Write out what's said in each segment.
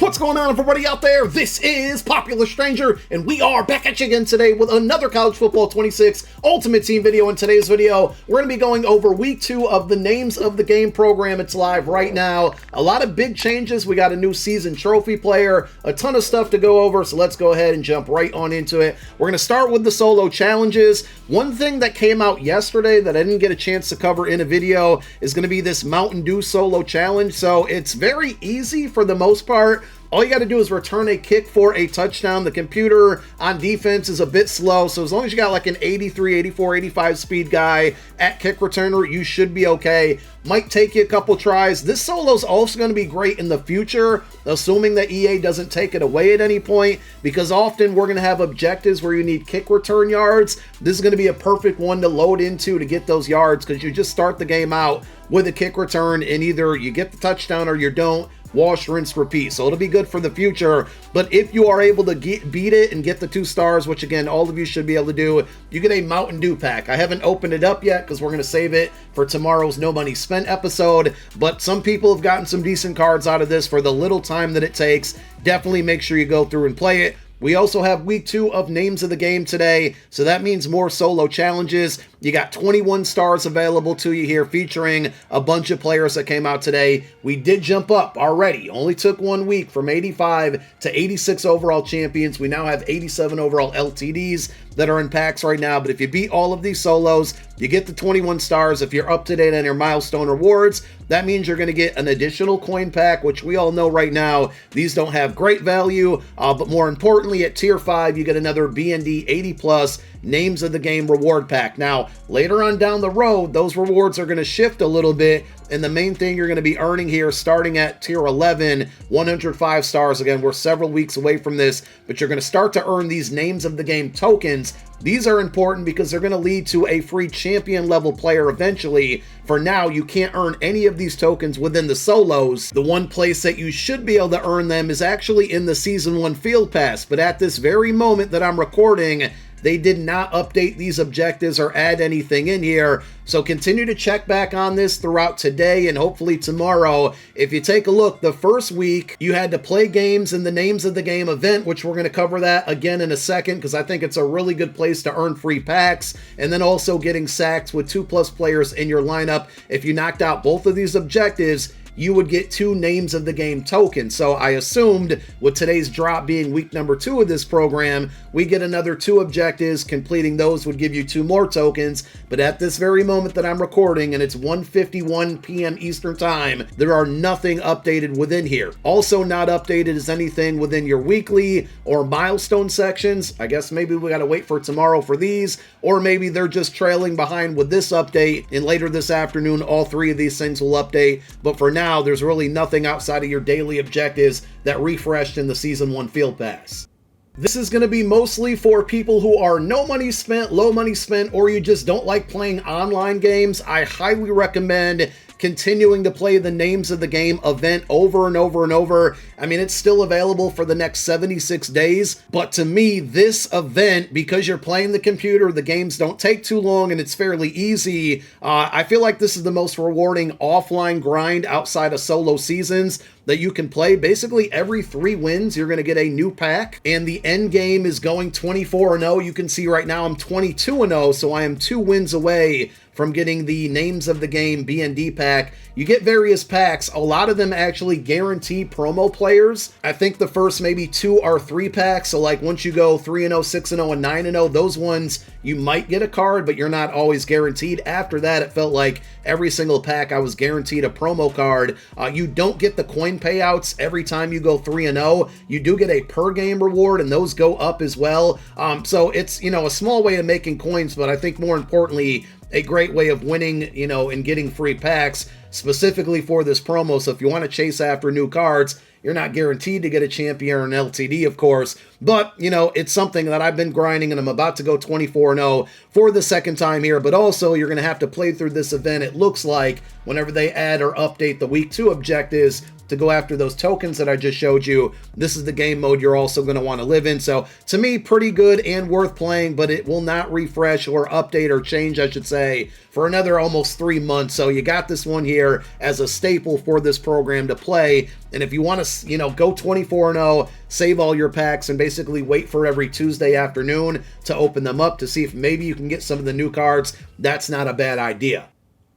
What's going on, everybody out there? This is Popular Stranger, and we are back at you again today with another College Football 26 Ultimate Team video. In today's video, we're going to be going over week 2 of the Names of the Game program. It's live right now. A lot of big changes. We got a new season trophy player, a ton of stuff to go over, so let's go ahead and jump right on into it. We're going to start with the solo challenges. One thing that came out yesterday that I didn't get a chance to cover in a video is going to be this Mountain Dew solo challenge. So it's very easy for the most part. All you got to do is return a kick for a touchdown. The computer on defense is a bit slow, so as long as you got like an 83, 84, 85 speed guy at kick returner, you should be okay. Might take you a couple tries. This solo is also going to be great in the future, assuming that EA doesn't take it away at any point, because often we're going to have objectives where you need kick return yards. This is going to be a perfect one to load into to get those yards, because you just start the game out with a kick return, and either you get the touchdown or you don't. Wash, rinse, repeat. So it'll be good for the future. But if you are able to beat it and get the 2 stars, which again, all of you should be able to do, you get a Mountain Dew pack. I haven't opened it up yet because we're going to save it for tomorrow's No Money Spent episode. But some people have gotten some decent cards out of this for the little time that it takes. Definitely make sure you go through and play it. We also have week 2 of Names of the Game today, so that means more solo challenges. You got 21 stars available to you here, featuring a bunch of players that came out today. We did jump up already. Only took 1 week from 85 to 86 overall champions. We now have 87 overall LTDs that are in packs right now. But if you beat all of these solos, you get the 21 stars. If you're up to date on your milestone rewards, that means you're going to get an additional coin pack, which we all know right now, these don't have great value. But more importantly, at tier 5, you get another BND 80+ Names of the Game reward pack. Now, later on down the road, those rewards are going to shift a little bit, and the main thing you're going to be earning here, starting at tier 11, 105 stars. Again, we're several weeks away from this, but you're going to start to earn these Names of the Game tokens. These are important because they're going to lead to a free champion level player eventually. For now, you can't earn any of these tokens within the solos. The one place that you should be able to earn them is actually in the Season 1 Field Pass, but at this very moment that I'm recording, they did not update these objectives or add anything in here. So continue to check back on this throughout today and hopefully tomorrow. If you take a look, the first week you had to play games in the Names of the Game event, which we're going to cover that again in a second, because I think it's a really good place to earn free packs. And then also getting sacks with 2+ players in your lineup. If you knocked out both of these objectives, you would get 2 Names of the Game tokens. So I assumed with today's drop being week number 2 of this program, we get another 2 objectives. Completing those would give you 2 more tokens. But at this very moment that I'm recording, and it's 1:51 p.m. Eastern Time, there are nothing updated within here. Also not updated is anything within your weekly or milestone sections. I guess maybe we got to wait for tomorrow for these, or maybe they're just trailing behind with this update, and later this afternoon all 3 of these things will update. But for now, there's really nothing outside of your daily objectives that refreshed in the Season 1 Field Pass. This is going to be mostly for people who are no money spent, low money spent, or you just don't like playing online games. I highly recommend continuing to play the Names of the Game event over and over and over. I mean, it's still available for the next 76 days, but to me, this event, because you're playing the computer, the games don't take too long, and it's fairly easy. I feel like this is the most rewarding offline grind outside of solo seasons that you can play. Basically, every 3 wins, you're going to get a new pack, and the end game is going 24-0. You can see right now I'm 22-0, so I am 2 wins away from getting the Names of the Game BND pack. You get various packs. A lot of them actually guarantee promo players. I think the first maybe 2 or 3 packs, so like once you go 3-0, 6-0, and 9-0, those ones you might get a card, but you're not always guaranteed. After that, it felt like every single pack I was guaranteed a promo card. You don't get the coin payouts every time you go 3-0. You do get a per game reward, and those go up as well. So it's, a small way of making coins, but I think more importantly, a great way of winning, and getting free packs specifically for this promo. So if you want to chase after new cards, you're not guaranteed to get a champion or an LTD, of course, but, it's something that I've been grinding, and I'm about to go 24-0 for the second time here. But also, you're going to have to play through this event, it looks like, whenever they add or update the week 2 objectives. to go after those tokens that I just showed you, this is the game mode you're also going to want to live in. So to me, pretty good and worth playing, but it will not refresh or update or change, I should say, for another almost 3 months. So you got this one here as a staple for this program to play. And if you want to, go 24-0, save all your packs and basically wait for every Tuesday afternoon to open them up to see if maybe you can get some of the new cards, that's not a bad idea.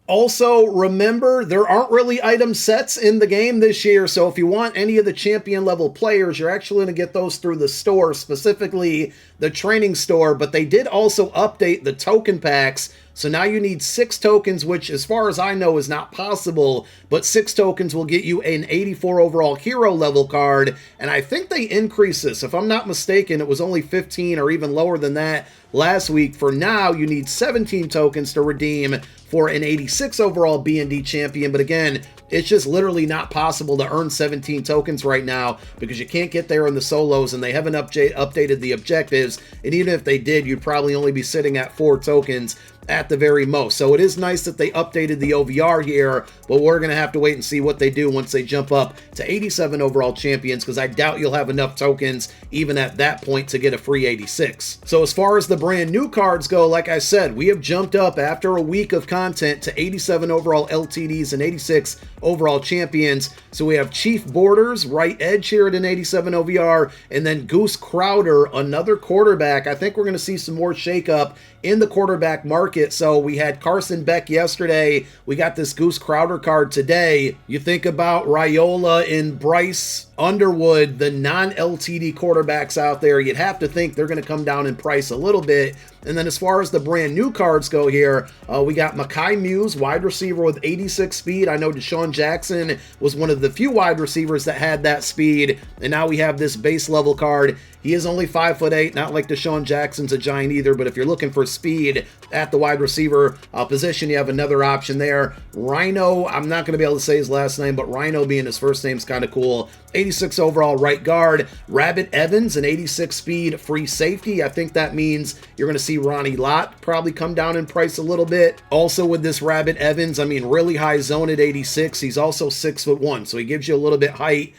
Also, remember, there aren't really item sets in the game this year, so if you want any of the champion level players, you're actually going to get those through the store, specifically the training store, but they did also update the token packs. So now you need 6 tokens, which as far as I know is not possible, but 6 tokens will get you an 84 overall hero level card, and I think they increased this. If I'm not mistaken, it was only 15 or even lower than that last week. For now, you need 17 tokens to redeem for an 86 overall B&D champion, but again, it's just literally not possible to earn 17 tokens right now because you can't get there in the solos and they haven't updated the objectives, and even if they did, you'd probably only be sitting at 4 tokens at the very most. So it is nice that they updated the OVR here, but we're going to have to wait and see what they do once they jump up to 87 overall champions, because I doubt you'll have enough tokens even at that point to get a free 86. So as far as the brand new cards go, like I said, we have jumped up after a week of content to 87 overall LTDs and 86 overall champions. So we have Chief Borders, right edge here at an 87 OVR, and then Goose Crowder, another quarterback. I think we're going to see some more shakeup in the quarterback market. So we had Carson Beck yesterday. We got this Goose Crowder card today. You think about Raiola and Bryce Underwood, the non-LTD quarterbacks out there, you'd have to think they're going to come down in price a little bit. And then as far as the brand new cards go here, we got Mekhi Muse, wide receiver with 86 speed. I know Deshaun Jackson was one of the few wide receivers that had that speed. And now we have this base level card. He is only 5'8", not like Deshaun Jackson's a giant either, but if you're looking for speed at the wide receiver position, you have another option there. Rhino, I'm not going to be able to say his last name, but Rhino being his first name is kind of cool. 86 overall right guard. Rabbit Evans, an 86 speed free safety. I think that means you're going to see Ronnie Lott probably come down in price a little bit. Also with this Rabbit Evans, I mean, really high zone at 86. He's also 6'1", so he gives you a little bit height.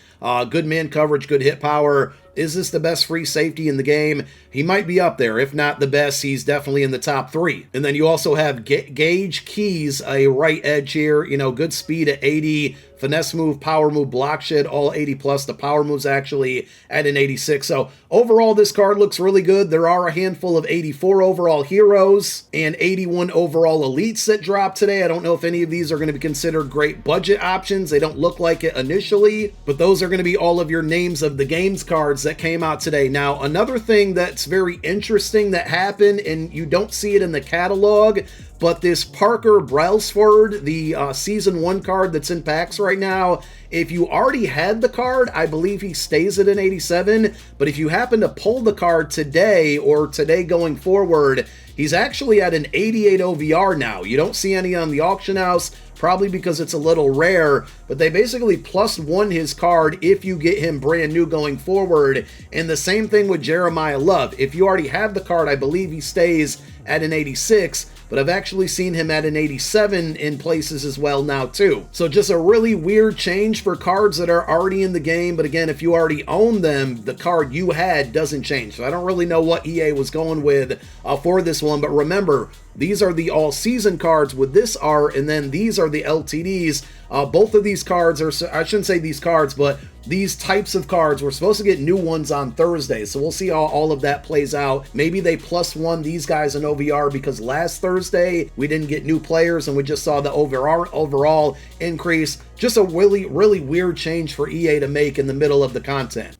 Good man coverage, good hit power. Is this the best free safety in the game? He might be up there. If not the best, he's definitely in the top 3. And then you also have Gage Keys, a right edge here. Good speed at 80. Finesse move, power move, block shed, all 80 plus. The power move's actually at an 86. So overall, this card looks really good. There are a handful of 84 overall heroes and 81 overall elites that dropped today. I don't know if any of these are going to be considered great budget options. They don't look like it initially, but those are going to be all of your names of the games cards that came out today. Now, another thing that's very interesting that happened, and you don't see it in the catalog, but this Parker Brailsford, the Season 1 card that's in packs right now, if you already had the card, I believe he stays at an 87, but if you happen to pull the card today or today going forward, he's actually at an 88 OVR now. You don't see any on the auction house, probably because it's a little rare, but they basically +1 his card if you get him brand new going forward. And the same thing with Jeremiah Love. If you already have the card, I believe he stays at an 86, but I've actually seen him at an 87 in places as well now too. So just a really weird change for cards that are already in the game, but again, if you already own them, the card you had doesn't change. So I don't really know what EA was going with for this one, but remember, these are the all-season cards with this art, and then these are the LTDs. Both of these cards are, I shouldn't say these cards, but these types of cards, we're supposed to get new ones on Thursday, so we'll see how all of that plays out. Maybe they +1 these guys in OVR because last Thursday we didn't get new players and we just saw the overall increase. Just a really weird change for EA to make in the middle of the content.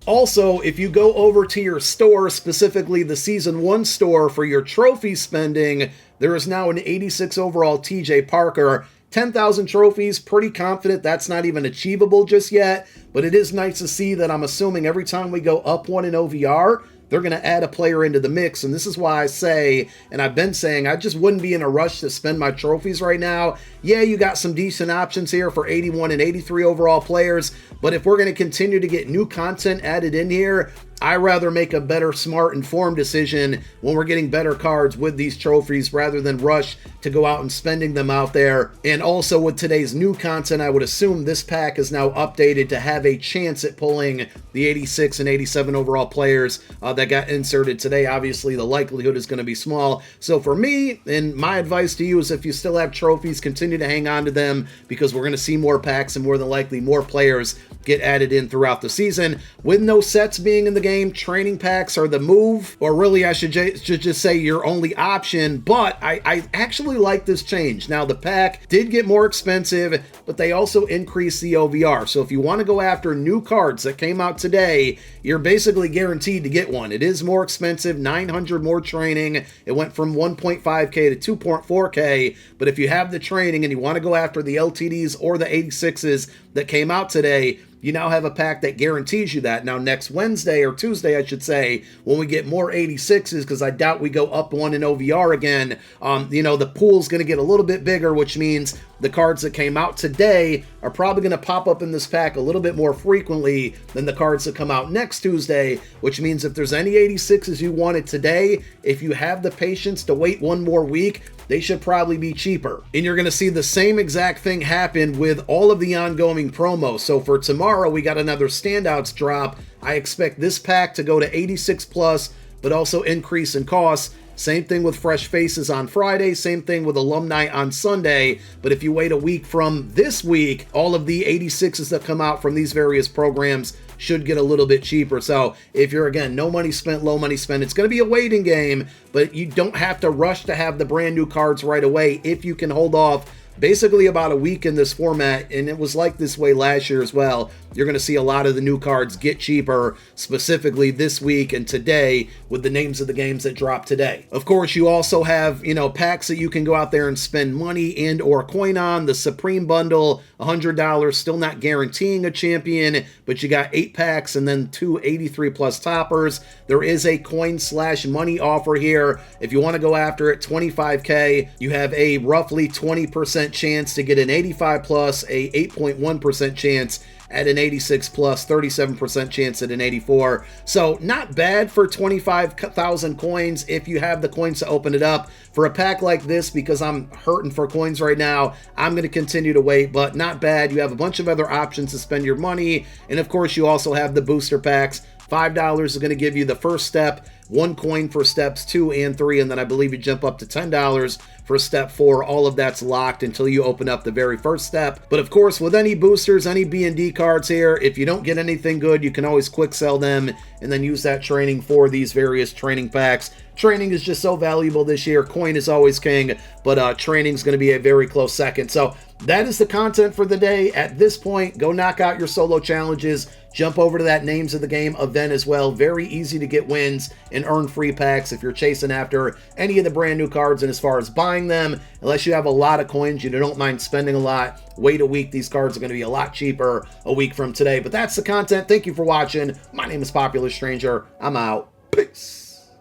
Also, if you go over to your store, specifically the Season 1 store for your trophy spending, there is now an 86 overall TJ Parker. 10,000 trophies, pretty confident that's not even achievable just yet, but it is nice to see that I'm assuming every time we go up 1 in OVR, they're going to add a player into the mix, and this is why I say, and I've been saying, I just wouldn't be in a rush to spend my trophies right now. Yeah, you got some decent options here for 81 and 83 overall players, but if we're going to continue to get new content added in here, I rather make a better, smart, informed decision when we're getting better cards with these trophies rather than rush to go out and spending them out there. And also with today's new content, I would assume this pack is now updated to have a chance at pulling the 86 and 87 overall players that got inserted today. Obviously, the likelihood is going to be small. So for me, and my advice to you is if you still have trophies, continue to hang on to them because we're going to see more packs and more than likely more players get added in throughout the season. With no sets being in the game, training packs are the move, or really I should just say your only option, but I actually like this change. Now the pack did get more expensive, but they also increased the OVR. So if you want to go after new cards that came out today, you're basically guaranteed to get one. It is more expensive, 900 more training. It went from 1.5K to 2.4K, but if you have the training and you want to go after the LTDs or the 86s that came out today, you now have a pack that guarantees you that. Now, next Wednesday, or Tuesday, I should say, when we get more 86s, because I doubt we go up one in OVR again, the pool's going to get a little bit bigger, which means the cards that came out today are probably going to pop up in this pack a little bit more frequently than the cards that come out next Tuesday, which means if there's any 86s you wanted today, if you have the patience to wait one more week, they should probably be cheaper. And you're going to see the same exact thing happen with all of the ongoing promos. So for tomorrow, we got another standouts drop. I expect this pack to go to 86 plus, but also increase in cost. Same thing with Fresh Faces on Friday, same thing with Alumni on Sunday, but if you wait a week from this week, all of the 86s that come out from these various programs should get a little bit cheaper. So if you're, again, no money spent, low money spent, it's going to be a waiting game, but you don't have to rush to have the brand new cards right away if you can hold off basically about a week in this format, and it was like this way last year as well. You're going to see a lot of the new cards get cheaper, specifically this week and today with the names of the games that drop today. Of course, you also have, packs that you can go out there and spend money and or coin on. The Supreme Bundle, $100, still not guaranteeing a champion, but you got 8 packs and then 2 83 plus toppers. There is a coin/money offer here. If you want to go after it, 25K, you have a roughly 20% chance to get an 85 plus, a 8.1% chance at an 86 plus, 37% chance at an 84. So not bad for 25,000 coins if you have the coins to open it up. For a pack like this, because I'm hurting for coins right now, I'm going to continue to wait, but not bad. You have a bunch of other options to spend your money. And of course, you also have the booster packs. $5 is going to give you the first step, 1 coin for steps 2 and 3, and then I believe you jump up to $10 for step 4. All of that's locked until you open up the very first step. But of course, with any boosters, any B&D cards here, if you don't get anything good, you can always quick sell them and then use that training for these various training packs. Training is just so valuable this year. Coin is always king, but training is going to be a very close second. So that is the content for the day. At this point, go knock out your solo challenges. Jump over to that Names of the Game event as well. Very easy to get wins and earn free packs if you're chasing after any of the brand new cards. And as far as buying them, unless you have a lot of coins, you don't mind spending a lot, wait a week. These cards are going to be a lot cheaper a week from today. But that's the content. Thank you for watching. My name is Popular Stranger. I'm out. Peace.